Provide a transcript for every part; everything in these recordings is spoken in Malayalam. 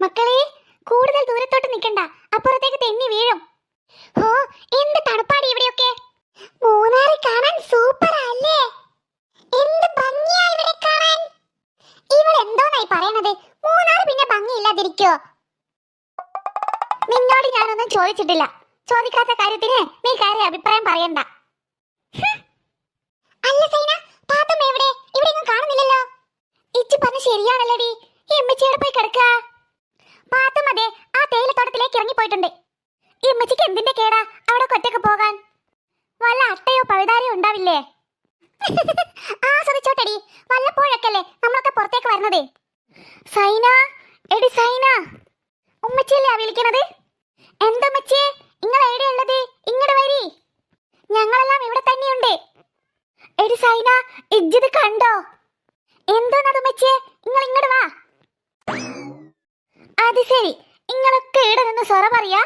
മക്കളെ, കൂടുതൽ ദൂരത്തോട്ട് നിൽക്കണ്ട, അപ്പുറത്തേക്ക് തെന്നി വീഴും. ഓ, എന്ത് തണുപ്പാടി ഇവിടെയൊക്കെ. മൂന്നാർ കാണാൻ സൂപ്പർ അല്ലേ? എന്ത് ഭംഗിയാ ഇവിടെ കാണാൻ. ഇവിടെ എന്തോന്നായി പറയണത്? മൂന്നാർ പിന്നെ ഭംഗിയില്ലാതിരിക്കോ? നിന്നോട് ഞാനൊന്നും ചോദിച്ചിട്ടില്ല. ചോദിക്കാത്ത കാര്യത്തിന് നീ കാര്യം അഭിപ്രായം പറയണ്ട. അല്ല സൈന, പാത്തമ്മ എവിടെ? ഇവിടെ ഒന്നും കാണുന്നില്ലല്ലോ. ഇച്ചി പറഞ്ഞ ശരിയാണല്ലോടി. ഈ അമ്മച്ചിയുടെ പോയി കിടക്ക. പാത്തമ്മ അതെ ആ തേയിലത്തോട്ടത്തിലേക്ക് ഇറങ്ങിപ്പോയിട്ടുണ്ട്. ഈ അമ്മച്ചിക്ക് എന്തിന്റെ കേടാ അവിടെ ഒറ്റക്ക് പോകാൻ? വല്ല അട്ടയോ പഴുതാരയോ ഉണ്ടാവില്ലേ? ആസ്വദിച്ചോട്ടടി, വല്ലപ്പോഴൊക്കെയല്ലേ നമ്മളൊക്കെ പുറത്തേക്ക് വരുന്നത്. സൈന, എടി സൈന, ഉമ്മച്ചിയല്ലേ വിളിക്കണത്? എന്തമ്മച്ചിയെ, നിങ്ങൾ എവിടെയുള്ളത്? ഇങ്ങോട്ട് വരി, ഞങ്ങളെല്ലാം ഇവിടെ തന്നെയുണ്ട്. എടി സൈന, ഇജ്ജിത് കണ്ടോ? എന്തോന്നത് ഉമ്മച്ചിയെ, നിങ്ങൾ ഇങ്ങോട്ട് വാ. അത് ശരി, നിങ്ങളൊക്കെ ഇവിടെ നിന്ന് സൊറ പറയാ?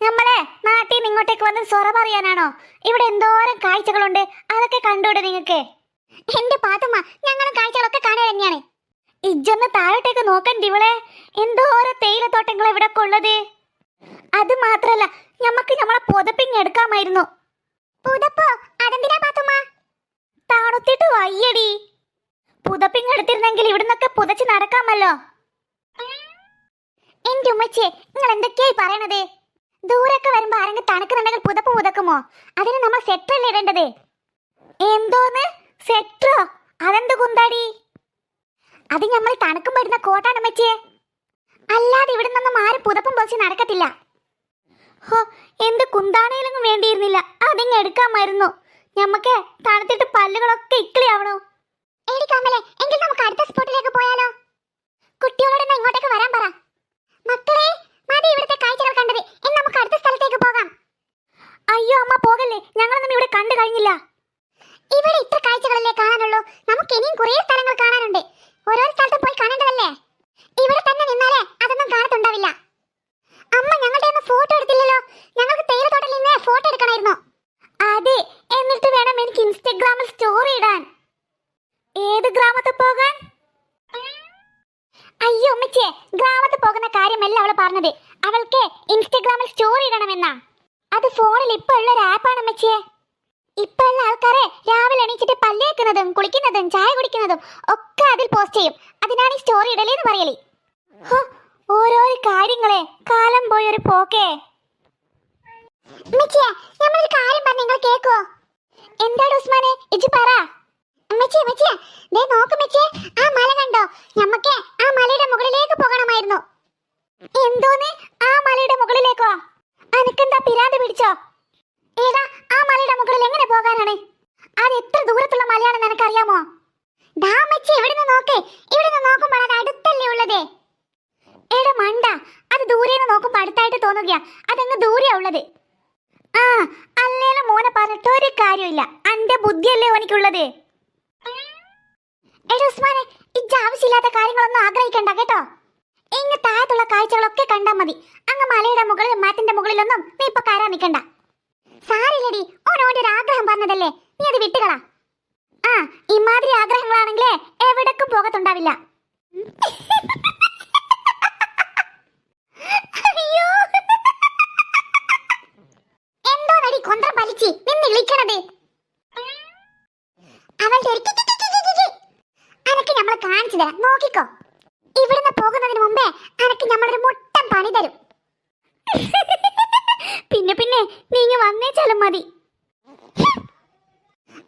നമ്മളെ നാട്ടിൽ നിന്ന് ഇങ്ങോട്ടേക്ക് വന്ന് സൊറ പറയാനാണോ? ഇവിടെ എന്തോരം കാഴ്ചകളുണ്ട്, അതൊക്കെ കണ്ടൂടെ നിങ്ങൾക്ക്? എന്റെ പാത്തുമ്മ, ഞങ്ങളും കാഴ്ചകളൊക്കെ കാണുക തന്നെയാണ്. ഇജ്ജൊന്ന് താഴോട്ടേക്ക് നോക്കണ്ട ഇവളെ, എന്തോരം തേയിലത്തോട്ടങ്ങൾ ഇവിടെ ഉള്ളത്. അത് മാത്രല്ല, ഞമ്മക്ക് നമ്മളെ പുതപ്പിങ്ങെടുക്കാമായിരുന്നു. പുതപ്പോ? അതെന്തിനാ പാത്തുമ്മ? തണുത്തിട്ട് വയ്യടി. പുതപ്പിങ്ങെടുത്തിരുന്നെങ്കിൽ ഇവിടുന്നൊക്കെ പുതച്ച് നടക്കാമല്ലോ. എന്റെ ഉമ്മച്ചിയെ, നിങ്ങൾ എന്തൊക്കെയായി പറയണത്? ദൂരൊക്കെ വരുമ്പോ ആരെങ്കിലും തണുക്കുന്നുണ്ടെങ്കിൽ പുതപ്പ് പുതക്കുമോ? അതിന് നമ്മൾ സെറ്ററല്ലേ ഇടേണ്ടത്. എന്തോന്ന് സെറ്ററോ? അതെന്ത് കുന്താടി? അത് നമ്മൾ തണുക്കുമ്പോ ഇടുന്ന കോട്ടാണ് ഉമ്മച്ചിയെ. അല്ലാതെ ഇവിടെ നിന്നും ആരും പുതപ്പും പൊളിച്ച് നടക്കത്തില്ല. ഹോ, എന്ത് കുന്താണേലൊന്നും വേണ്ടിയിരുന്നില്ല, അതിങ്ങ് എടുക്കാമായിരുന്നു. ഞമ്മക്ക് തണുത്തിട്ട് പല്ലുകളൊക്കെ ഇക്കിളിയാവണോ? എടി കമലേ, എങ്കിൽ നമുക്ക് അടുത്ത സ്പോട്ടിലേക്ക് പോയാലോ? കുട്ടികളോട് ഇങ്ങോട്ടേക്ക് വരാൻ പറ. മക്കളെ, മതി ഇവിടുത്തെ കാഴ്ചകൾ കണ്ടത്, ഇനി നമുക്ക് അടുത്ത സ്ഥലത്തേക്ക് പോകാം. അയ്യോ അമ്മ, പോകല്ലേ, ഞങ്ങളൊന്നും ഇവിടെ കണ്ടു കഴിഞ്ഞില്ല. ഇവിടെ ഇത്ര കാഴ്ചകളല്ലേ കാണാനുള്ളൂ. നമുക്ക് ഇനിയും കുറേ സ്ഥലങ്ങൾ കാണാനുണ്ട്. ഓരോ സ്ഥലത്തും പോയി കാണേണ്ടതല്ലേ? ഇവിടെ തന്നെ നിന്നാലേ അതൊന്നും കാണത്തുണ്ടാവില്ല. അമ്മ, ഞങ്ങളുടെ ഒന്നും ഫോട്ടോ എടുത്തില്ലല്ലോ. ഞങ്ങൾക്ക് തേയിലത്തോട്ടത്തിൽ നിന്ന് ഫോട്ടോ എടുക്കണമായിരുന്നു. അതെ, എന്നിട്ട് വേണം എനിക്ക് ഇൻസ്റ്റഗ്രാമിൽ സ്റ്റോറി ഇടാൻ. ഏത് ഗ്രാമത്തിൽ പോകാൻ? അയ്യോ ഉമ്മച്ചിയെ, ഗ്രാമത്തിൽ പോകുന്ന കാര്യമല്ല അവള് പറഞ്ഞത്. അവൾക്ക് ഇൻസ്റ്റഗ്രാമിൽ സ്റ്റോറി ഇടണമെന്നാ. അത് ഫോണിൽ ഇപ്പൊ ഉള്ള ഒരു ആപ്പാണ് ഉമ്മച്ചിയെ. ഇപ്പൊ ഉള്ള ആൾക്കാരെ രാവിലെ എണീച്ചിട്ട് പല്ലേക്കുന്നതും കുളിക്കുന്നതും ചായ കുടിക്കുന്നതും ഒക്കെ അതിൽ പോസ്റ്റ് ചെയ്യും. അതിനാണ് ഈ സ്റ്റോറി ഇടലെന്ന് പറയല്. ഓരോ കാര്യങ്ങളെ, കാലം പോയൊരു പോക്കേ. നമ്മളൊരു കാര്യം പറഞ്ഞ നിങ്ങൾ കേക്കോ? എന്താണ് ഉസ്മാനെ, ഇജ്ജ് പറ. ആ മല കണ്ടോ? ഞമ്മക്ക് ആ മലയുടെ മുകളിലേക്ക് പോകണമായിരുന്നു. എന്തോന്ന്? ആ മലയുടെ മുകളിലേക്കോ? അനക്കെന്താ പിരാന്ത് പിടിച്ചോ? ഏതാ ആ മലയുടെ മുകളിൽ എങ്ങനെ പോകാനാണ്? അത് എത്ര ദൂരത്തുള്ള മലയാണെന്ന് എനിക്കറിയാമോ? ഇവിടുന്ന് നോക്ക്. ഇവിടുന്ന് നോക്കുമ്പോൾ അത് അടുത്തല്ലേ ഉള്ളത്. എടാ മണ്ട, അത് ദൂരേന്ന് നോക്കുമ്പോ അടുത്തായിട്ട് തോന്നുകയാ. അതങ്ങ് ദൂരെയാ ഉള്ളത്. ആ, അല്ലേലും മോനെ പറഞ്ഞിട്ട് ഒരു കാര്യമില്ല. അന്റെ ബുദ്ധിയല്ലേ ഓനിക്കുള്ളത്. എടാ ഉസ്മാനെ, ഇജ്ജ് ആവശ്യമില്ലാത്ത കാര്യങ്ങളൊന്നും ആഗ്രഹിക്കണ്ട കേട്ടോ. ഇങ്ങ് താഴത്തുള്ള കാഴ്ചകളൊക്കെ കണ്ടാ മതി. അങ്ങ് മലയുടെ മുകളിൽ മാറ്റിന്റെ മുകളിലൊന്നും നീ ഇപ്പൊ കയറാൻ നിൽക്കണ്ട. സാരില്ലടി, ഓനോന്റെ ഒരു ആഗ്രഹം പറഞ്ഞതല്ലേ, നീ അത് വിട്ടുകളാ. ആ, ഇമാതിരി ആഗ്രഹങ്ങളാണെങ്കിലേ എവിടേക്കും പോകത്തുണ്ടാവില്ല. എന്തോ നടി കൊന്തം വലിച്ച് നിന്ന് വിളിക്കണത്? അവളുടെ അനക്ക് നമ്മളെ കാണിച്ചു തരാം, നോക്കിക്കോ. ഇവിടുന്ന് പോകുന്നതിന് മുമ്പേ അനക്ക് നമ്മളൊരു മുട്ടൻ പണി തരും. പിന്നെ നീങ്ങ വന്നേച്ചാലും മതി.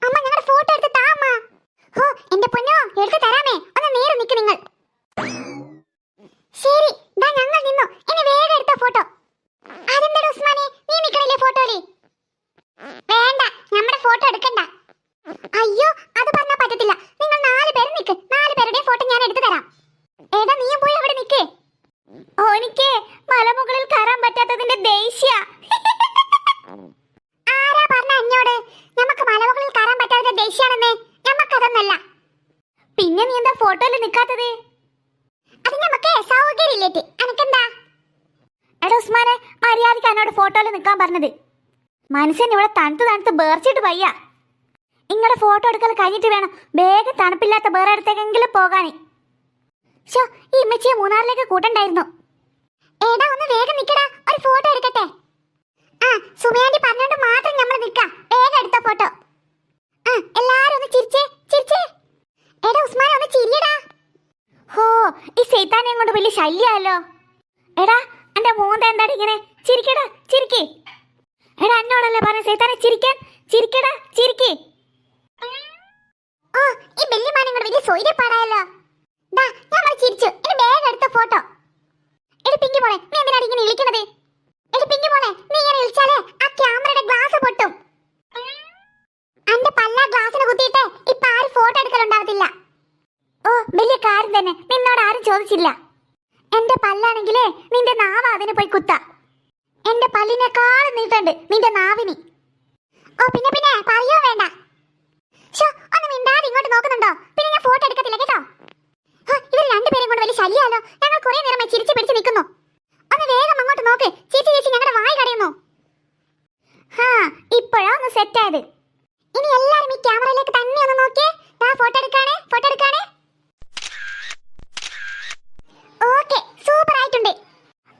അമ്മ, ഞങ്ങളുടെ ഫോട്ടോ എടുത്ത് താ അമ്മ. ഓ എന്റെ പൊന്നോ, എടുത്ത് തരാമേ. ഒന്ന് നേരെ നിൽക്ക് നിങ്ങൾ. ശരി, ദാ ഞങ്ങൾ നിന്നു. ഇനി വേഗം എടുത്ത ഫോട്ടോ. അതെന്താ ഉസ്മാനെ, നീ നിൽക്കണില്ലേ ഫോട്ടോയില്? വേണ്ട, നമ്മുടെ ഫോട്ടോ എടുക്കണ്ട. അയ്യോ, അത് പറഞ്ഞാ പറ്റത്തില്ല. നിങ്ങൾ 4 പേര് നിൽക്ക്. 4 പേരുടെ ഫോട്ടോ ഞാൻ എടുത്തു തരാം. ഏടാ, നീയും പോയി അവിടെ നിൽക്ക്. ഓനിക്ക് മലമുകളിൽ കയറാൻ പറ്റാത്തതിന്റെ ദേഷ്യ. ആരാ പറഞ്ഞ അഞ്ഞോട് നമുക്ക് മലമുകളിൽ കയറാൻ പറ്റാത്തതിന്റെ ദേഷ്യാണെന്ന്? ഞമ്മക്കതൊന്നല്ല. പിന്നെ നീ എന്താ ഫോട്ടോയിൽ നിൽക്കാത്തത്? അത് നമുക്ക് സൗകര്യമില്ലേറ്റ്. അനക്കെന്താ? എടാ ഉസ്മാനെ, മര്യാദയ്ക്ക് എന്നോട് ഫോട്ടോയിൽ നിൽക്കാൻ പറഞ്ഞത്. മനുഷ്യൻ ഇവിടെ തണുത്ത് ബേർച്ചിട്ട് വയ്യ. നിങ്ങളുടെ ഫോട്ടോ എടുക്കൽ കഴിഞ്ഞിട്ട് വേണം വേഗം തണുപ്പില്ലാത്ത വേറെ അടുത്തേക്കെങ്കിലും പോകാൻ. ഷോ ഈ ഇമ്മച്ചിയെ മൂന്നാറിലേക്ക് കൂട്ടണ്ടായിരുന്നു. ഏടാ ഒന്ന് വേഗം നിക്കടാ, ഒരു ഫോട്ടോ എടുക്കട്ടെ. ആ സുമയാണ്ടി പറഞ്ഞോണ്ട് മാത്രം നമ്മൾ നിക്കാം. വേഗം എടുത്ത ഫോട്ടോ. ആ എല്ലാരും ഒന്ന് ചിരിച്ചേ ചിരിച്ചേ. എടാ ഉസ്മാൻ ഒന്ന് ചിരിയടാ. ഹോ ഈ സൈത്താനെ കൊണ്ട് വലിയ ശല്യാലോ. എടാ എന്റെ മോന്ത എന്താടി ഇങ്ങനെ? ചിരിക്കടാ ചിരിക്കി. എടാ എന്നോടല്ലേ പറഞ്ഞ സൈത്താനെ ചിരിക്കാൻ? ചിരിക്കടാ ചിരിക്കി. ഓ ഈ ബെല്ലിമാനും കൂടെ വലിയ സൗകര്യപ്പാടായല്ലോ. ദാ ഞാൻ ചിരിച്ചു. ഇനി വേഗം എടുത്ത ഫോട്ടോ. എടി പിങ്കി മോളെ നീ എന്തിനാണ് ഇങ്ങനെ ഇളിക്കണത്? എടി പിങ്കി മോളെ നീ ഇങ്ങനെ ഇളിച്ചാലേ ആ ക്യാമറയുടെ ഗ്ലാസ് പൊട്ടും. അന്റെ പല്ല ഗ്ലാസിന് കുത്തിയിട്ട് ഇപ്പൊ ആരും ഫോട്ടോ എടുക്കലുണ്ടാവത്തില്ല. ഓ വലിയ കാര്യം തന്നെ, നിന്നോട് ആരും ചോദിച്ചില്ല. എന്റെ പല്ലാണെങ്കിലേ നിന്റെ നാവ് അതിന് പോയി കുത്ത. എന്റെ പല്ലിനേക്കാളും നീട്ടുണ്ട് നിന്റെ നാവിന്. ഓ പിന്നെ പിന്നെ പറയോ വേണ്ട. ഷോ ഒന്ന് മിണ്ടാതെ ഇങ്ങോട്ട് നോക്കുന്നുണ്ടോ? പിന്നെ ഞാൻ ഫോട്ടോ എടുക്കത്തില്ല കേട്ടോ. ഇവർ രണ്ടുപേരും കൊണ്ട് വലിയ ശല്യാലോ. ഞങ്ങൾ കുറെ നേരമായി ചിരിച്ചു പിടിച്ച് നിൽക്കുന്നു. ഒന്ന് വേഗം അങ്ങോട്ട് നോക്ക്. ചേച്ചി ചേച്ചി ഞങ്ങളുടെ വായി കടയുന്നു. ഹാ ഇപ്പോഴാ ഒന്ന് സെറ്റ് ആയത്. ഇനി എല്ലാരും ഈ ക്യാമറയിലേക്ക് തന്നെ ഒന്ന് നോക്കിയേ. ഫോട്ടോ എടുക്കാണേ ഫോട്ടോ എടുക്കാണേ. ഓക്കെ സൂപ്പർ ആയിട്ടുണ്ട്.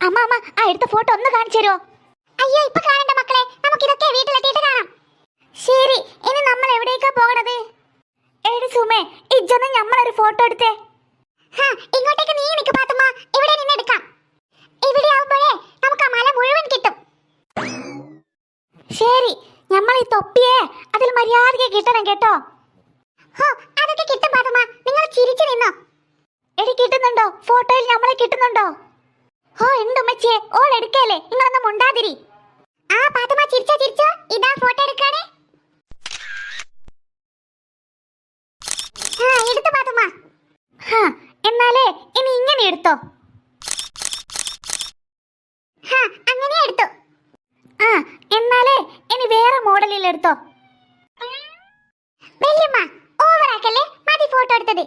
അമ്മ അമ്മ ആ എടുത്ത ഫോട്ടോ ഒന്ന് കാണിച്ചു തരുമോ? അയ്യോ ഇപ്പൊ കാണണ്ട മക്കളെ, നമുക്ക് ഇതൊക്കെ വീട്ടിലെത്തിയിട്ട് കാണാം. ശരി ഇനി നമ്മൾ എവിടേക്കാ പോകണത്? എടി സുമേ ഇജ്ജൊന്ന് നമ്മളൊരു ഫോട്ടോ എടുത്തേ. ഇങ്ങോട്ടേക്ക് നീ നിൽക്ക് പാത്തുമ്മ, ഇവിടെ നിന്ന് എടുക്കാം. ഇവിടെ ആവുമ്പോഴേ നമുക്ക് ആ മല മുഴുവൻ കിട്ടും. ശരി നമ്മൾ ഈ തൊപ്പിയെ അതിൽ മര്യാദയ്ക്ക് കിട്ടണം കേട്ടോ. ഹോ അതൊക്കെ കിട്ടും പാത്തുമ്മ, നിങ്ങൾ ചിരിച്ചു നിന്നോ. എടി കിട്ടുന്നുണ്ടോ? ഫോട്ടോയിൽ നമ്മളെ കിട്ടുന്നുണ്ടോ? ഹോ ഉണ്ട് ഉമ്മച്ചിയെ, ഓൾ എടുക്കല്ലേ, നിങ്ങളൊന്നും മുണ്ടാതിരി. ആ പാത്തുമ്മ ചിരിച്ചോ ചിരിച്ചോ, ഇതാ ഫോട്ടോ എടുക്കാണേ. എടുത്തു പാത്തുമ്മ. എന്നാലേ ഇനി ഇങ്ങനെ എടുത്തോ. അങ്ങനെ എടുത്തു. എന്നാലേ ഇനി വേറെ മോഡലിൽ എടുത്തോ. വല്യമ്മ ഓവറാക്കല്ലേ, മതി ഫോട്ടോ എടുത്തത്.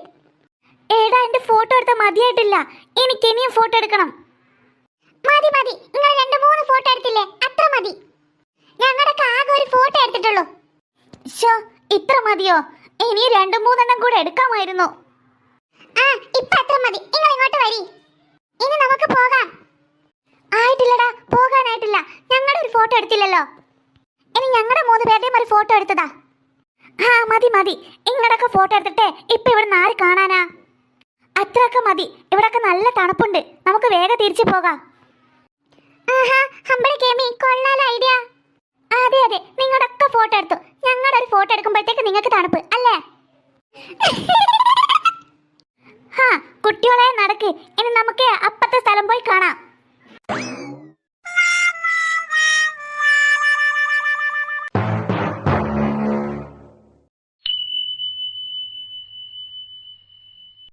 ഏടാ എന്റെ ഫോട്ടോ എടുത്ത മതിയായിട്ടില്ല, എനിക്ക് ഇനിയും ഫോട്ടോ എടുക്കണം. മതി മതി, നിങ്ങൾ 2-3 ഫോട്ടോ എടുത്തില്ലേ, അത്ര മതി. ഞങ്ങളുടെ ആകെ ഒരു ഫോട്ടോ എടുത്തിട്ടുള്ളൂ. ഇത്ര മതിയോ? ഇനി 2-3 കൂടെ എടുക്കാമായിരുന്നു. ഇപ്പൊ അത്ര മതി, നിങ്ങൾ ഇങ്ങോട്ട് വരി. ഇനി നമുക്ക് പോകാം. ആയിട്ടില്ലടാ, പോകാനായിട്ടില്ല. ഞങ്ങളുടെ ഒരു ഫോട്ടോ എടുത്തില്ലല്ലോ. ഇനി ഞങ്ങളുടെ 3 പേരുടെയും ഒരു ഫോട്ടോ എടുത്തതാ. മതി മതി, ഇങ്ങടൊക്കെ ഫോട്ടോ എടുത്തിട്ടേ ഇപ്പൊ ഇവിടെ ആര് കാണാനാ? അത്രയൊക്കെ മതി, ഇവിടൊക്കെ നല്ല തണുപ്പുണ്ട്. നമുക്ക് വേഗം തിരിച്ചു പോകാം. കൊള്ളാലോ ഐഡിയ. അതെ അതെ, നിങ്ങളൊക്കെ ഫോട്ടോ എടുത്തു. ഞങ്ങളുടെ ഒരു ഫോട്ടോ എടുക്കുമ്പോഴത്തേക്ക് നിങ്ങൾക്ക് തണുപ്പ് അല്ലേ? കുട്ടികളെ നടക്ക്. ഇനി നമുക്ക്